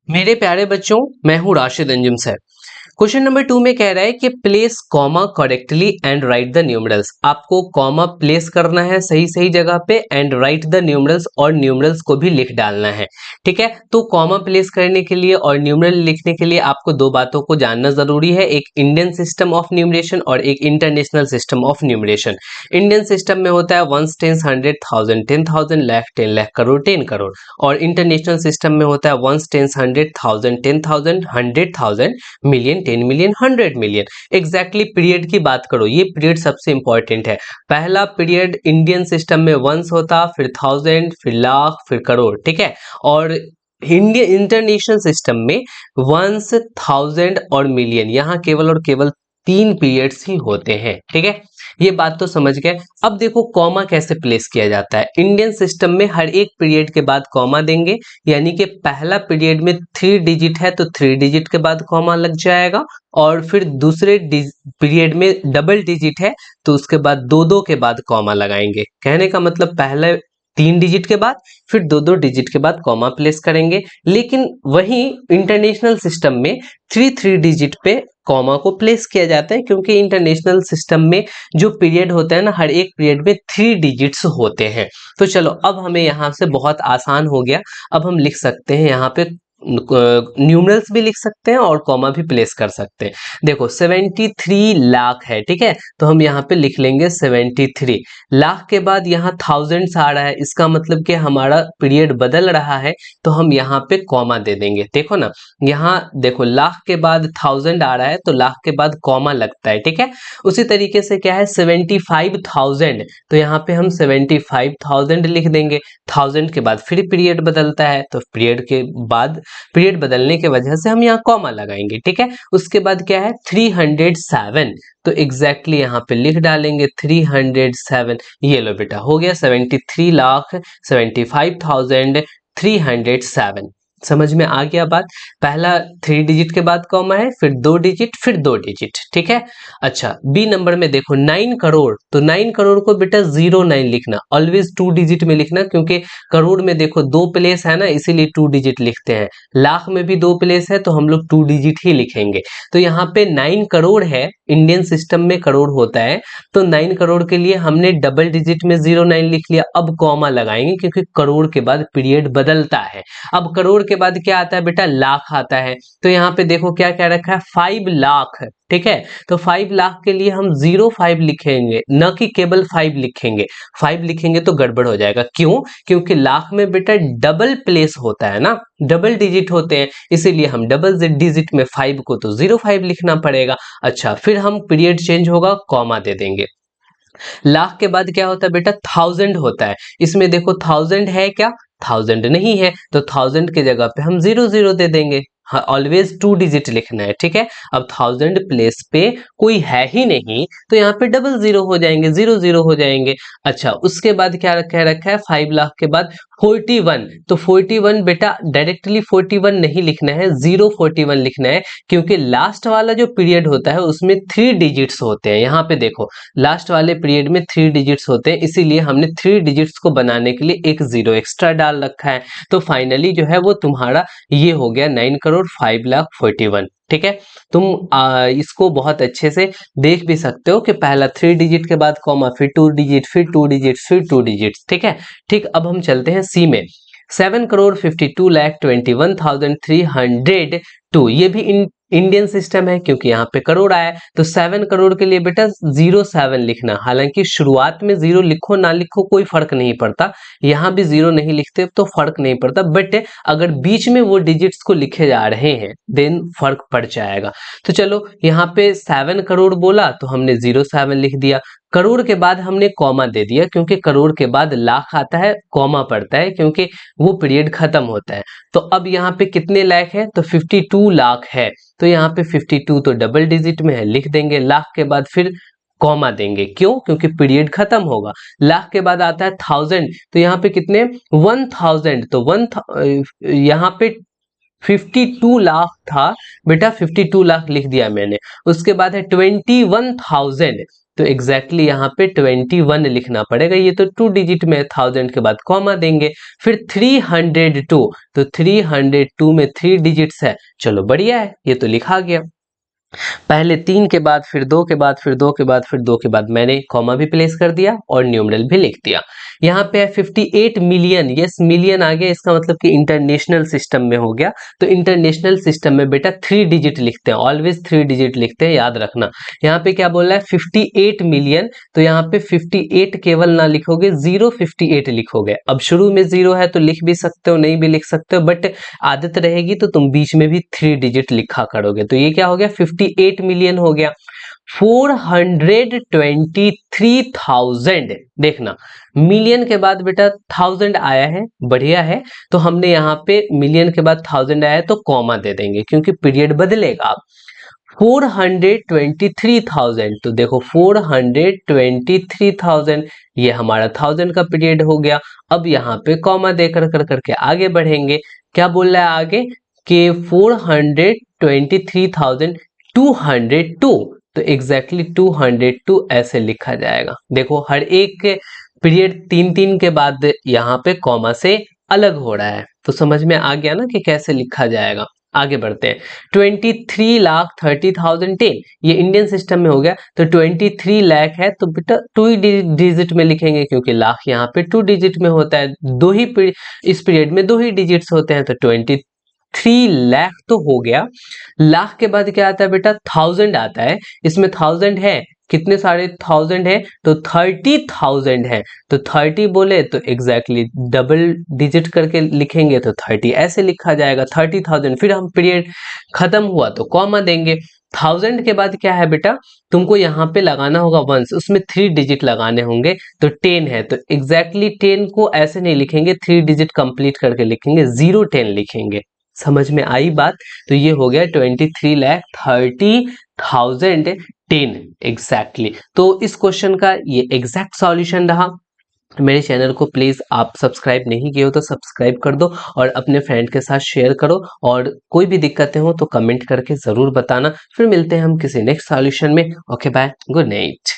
मेरे प्यारे बच्चों, मैं हूं Rashid Anjum sir. Question number 2 में कह रहा है कि place comma correctly and right the numerals. आपको कॉमा प्लेस करना है सही सही जगह पे एंड राइट द न्यूमरल्स, और न्यूमरल्स को भी लिख डालना है। ठीक है, तो कॉमा प्लेस करने के लिए और न्यूमरल लिखने के लिए आपको दो बातों को जानना जरूरी है, एक इंडियन सिस्टम ऑफ न्यूमरेशन और एक international system of numeration. Indian system में होता है ones, tens, hundred, thousand, 10,000, lakh, 10 lakh, crore, 10 crore. और इंटरनेशनल सिस्टम में होता है ones, tens, hundred, thousand, 10,000, 100,000, million, 10 million, 100 million. Exactly period की बात करो, ये पीरियड सबसे इंपॉर्टेंट है। पहला पीरियड इंडियन सिस्टम में वंस होता, फिर थाउजेंड, फिर लाख, फिर करोड़। ठीक है, और इंडियन इंटरनेशनल सिस्टम में वंस, थाउजेंड और मिलियन, यहाँ केवल और केवल 3 पीरियड्स ही होते हैं। ठीक है, ये बात तो समझ गए। अब देखो कॉमा कैसे प्लेस किया जाता है। इंडियन सिस्टम में हर एक पीरियड के बाद कॉमा देंगे, यानी कि पहला पीरियड में 3 डिजिट है तो 3 डिजिट के बाद कॉमा लग जाएगा, और फिर दूसरे पीरियड में डबल डिजिट है तो उसके बाद दो दो के बाद कॉमा लगाएंगे। कहने का मतलब पहले 3 डिजिट के बाद फिर दो दो डिजिट के बाद कॉमा प्लेस करेंगे। लेकिन वहीं इंटरनेशनल सिस्टम में 3 डिजिट पे कॉमा को प्लेस किया जाता है, क्योंकि इंटरनेशनल सिस्टम में जो पीरियड होता है ना, हर एक पीरियड में 3 डिजिट्स होते हैं। तो चलो अब हमें यहाँ से बहुत आसान हो गया। अब हम लिख सकते हैं यहाँ पे न्यूमरल्स भी लिख सकते हैं और कॉमा भी प्लेस कर सकते हैं। देखो 73 लाख है, ठीक है, तो हम यहाँ पे लिख लेंगे 73 लाख। के बाद यहाँ थाउजेंड्स आ रहा है, इसका मतलब कि हमारा पीरियड बदल रहा है, तो हम यहाँ पे कॉमा दे देंगे। देखो ना, यहाँ देखो लाख के बाद थाउजेंड आ रहा है तो लाख के बाद कॉमा लगता है। ठीक है, उसी तरीके से क्या है 75,000, तो यहाँ पे हम 75,000 लिख देंगे। थाउजेंड के बाद फिर पीरियड बदलता है, तो पीरियड के बाद पीरियड बदलने के वजह से हम यहाँ कॉमा लगाएंगे। ठीक है, उसके बाद क्या है 307, तो एग्जैक्टली यहाँ पे लिख डालेंगे 307। ये लो बेटा, हो गया 73,75,307। समझ में आ गया बात। पहला 3 डिजिट के बाद कॉमा है, फिर 2 डिजिट, फिर 2 डिजिट। ठीक है, अच्छा बी नंबर में देखो 9 करोड़, तो 9 करोड़ को बेटा 09 लिखना, ऑलवेज 2 डिजिट में लिखना, क्योंकि करोड़ में देखो 2 प्लेस है ना, इसीलिए 2 डिजिट लिखते हैं। लाख में भी 2 प्लेस है तो हम लोग 2 डिजिट ही लिखेंगे। तो यहाँ पे 9 करोड़ है, इंडियन सिस्टम में करोड़ होता है, तो 9 करोड़ के लिए हमने डबल डिजिट में 09 लिख लिया। अब कॉमा लगाएंगे क्योंकि करोड़ के बाद पीरियड बदलता है। अब करोड़ के बाद क्या आता है बेटा, लाख आता है। तो यहाँ पे देखो क्या क्या रखा है, 5 लाख। ठीक है, तो 5 लाख के लिए हम 05 लिखेंगे, न कि केवल 5 लिखेंगे। 5 लिखेंगे तो गड़बड़ हो जाएगा। क्यों? क्योंकि लाख में बेटा डबल प्लेस होता है ना, डबल डिजिट होते हैं, इसीलिए हम डबल डिजिट में 5 को तो 05 लिखना पड़ेगा। अच्छा, फिर हम पीरियड चेंज होगा, कॉमा दे देंगे। लाख के बाद क्या होता है बेटा, थाउजेंड होता है। इसमें देखो थाउजेंड है क्या, थाउजेंड नहीं है, तो थाउजेंड के जगह पे हम 00 दे देंगे। हाँ, ऑलवेज 2 डिजिट लिखना है। ठीक है, अब थाउजेंड प्लेस पे कोई है ही नहीं, तो यहाँ पे डबल 0 हो जाएंगे, 00 हो जाएंगे। अच्छा, उसके बाद क्या कह रखा है, 5 लाख के बाद 41, तो 41 बेटा डायरेक्टली 41 नहीं लिखना है, 041 लिखना है, क्योंकि लास्ट वाला जो पीरियड होता है उसमें 3 डिजिट्स होते हैं। यहाँ पे देखो लास्ट वाले पीरियड में 3 डिजिट्स होते हैं, इसीलिए हमने 3 डिजिट्स को बनाने के लिए एक 0 एक्स्ट्रा डाल रखा है। तो फाइनली जो है वो तुम्हारा ये हो गया 9 करोड़ 5 लाख 41। ठीक है, तुम इसको बहुत अच्छे से देख भी सकते हो कि पहला 3 डिजिट के बाद कॉमा, फिर 2 डिजिट, फिर 2 डिजिट, फिर 2 डिजिट। ठीक है, ठीक, अब हम चलते हैं सी में। 7 करोड़ 52,21,302, ये भी इंडियन सिस्टम है, क्योंकि यहाँ पे करोड़ आया, तो 7 करोड़ के लिए बेटा 07 लिखना। हालांकि शुरुआत में 0 लिखो ना लिखो कोई फर्क नहीं पड़ता, यहाँ भी 0 नहीं लिखते तो फर्क नहीं पड़ता, बट अगर बीच में वो डिजिट्स को लिखे जा रहे हैं देन फर्क पड़ जाएगा। तो चलो यहाँ पे 7 करोड़ बोला तो हमने 07 लिख दिया। करोड़ के बाद हमने कॉमा दे दिया, क्योंकि करोड़ के बाद लाख आता है, कॉमा पड़ता है, क्योंकि वो पीरियड खत्म होता है। तो अब यहाँ पे कितने लाख है, तो 52 लाख है, तो यहाँ पे 52 तो डबल डिजिट में है, लिख देंगे। लाख के बाद फिर कॉमा देंगे, क्यों? क्योंकि पीरियड खत्म होगा। लाख के बाद आता है थाउजेंड, तो यहाँ पे कितने 1000, तो यहाँ पे 52 लाख था बेटा, 52 लाख लिख दिया मैंने। उसके बाद है 21,000, तो एग्जैक्टली यहाँ पे 21 लिखना पड़ेगा। ये तो 2 डिजिट में 1000 के बाद कॉमा देंगे। फिर 302, तो 302 में 3 डिजिट्स है, चलो बढ़िया है, ये तो लिखा गया। पहले 3 के बाद फिर 2 के बाद फिर 2 के बाद फिर 2 के बाद मैंने कॉमा भी प्लेस कर दिया और न्यूमरल भी लिख दिया। यहाँ पे है 58 मिलियन, यस मिलियन आ गया, इसका मतलब कि इंटरनेशनल सिस्टम में हो गया। तो इंटरनेशनल सिस्टम में बेटा 3 डिजिट लिखते हैं, ऑलवेज 3 डिजिट लिखते हैं, याद रखना। यहाँ पे क्या बोल रहा है 58 मिलियन, तो यहाँ पे 58 केवल ना लिखोगे, 058 लिखोगे। अब शुरू में 0 है तो लिख भी सकते हो, नहीं भी लिख सकते हो, बट आदत रहेगी तो तुम बीच में भी 3 डिजिट लिखा करोगे। तो ये क्या हो गया 58 मिलियन हो गया। 423,000, देखना मिलियन के बाद बेटा 1000 आया है, बढ़िया है। तो हमने यहाँ पे मिलियन के बाद 1000 आया है तो कॉमा दे देंगे क्योंकि पीरियड बदलेगा। 423,000, तो देखो 423,000 ये हमारा 1000 का पीरियड हो गया। अब यहाँ पे कॉमा देकर कर करके आगे बढ़ेंगे। क्या बोल रहा है आगे कि 423,202, तो एग्जैक्टली 202 ऐसे लिखा जाएगा। देखो हर एक पीरियड 3-3 के बाद यहाँ पे कॉमा से अलग हो रहा है, तो समझ में आ गया ना कि कैसे लिखा जाएगा। आगे बढ़ते हैं। 23,30,10, ये इंडियन सिस्टम में हो गया। तो 23 लाख है तो बेटा 2 ही डिजिट में लिखेंगे क्योंकि लाख यहाँ पे 2 डिजिट में होता है, इस पीरियड में 2 ही डिजिट्स होते हैं। तो 23 लाख तो हो गया। लाख के बाद क्या आता है बेटा 1000 आता है। इसमें 1000 है, कितने सारे 1000 है तो 30,000 है। तो 30 बोले तो एग्जैक्टली डबल डिजिट करके लिखेंगे तो 30 ऐसे लिखा जाएगा 30,000। फिर हम पीरियड खत्म हुआ तो कॉमा देंगे। 1000 के बाद क्या है बेटा तुमको यहाँ पे लगाना होगा वंस, उसमें 3 डिजिट लगाने होंगे। तो 10 है तो एग्जैक्टली 10 को ऐसे नहीं लिखेंगे, 3 डिजिट कंप्लीट करके लिखेंगे, 010 लिखेंगे। समझ में आई बात। तो ये हो गया 23,30,010 एग्जैक्टली। तो इस क्वेश्चन का ये एग्जैक्ट सॉल्यूशन रहा। मेरे चैनल को प्लीज आप सब्सक्राइब नहीं किए हो तो सब्सक्राइब कर दो और अपने फ्रेंड के साथ शेयर करो, और कोई भी दिक्कतें हो तो कमेंट करके जरूर बताना। फिर मिलते हैं हम किसी नेक्स्ट सॉल्यूशन में। Okay bye, good night.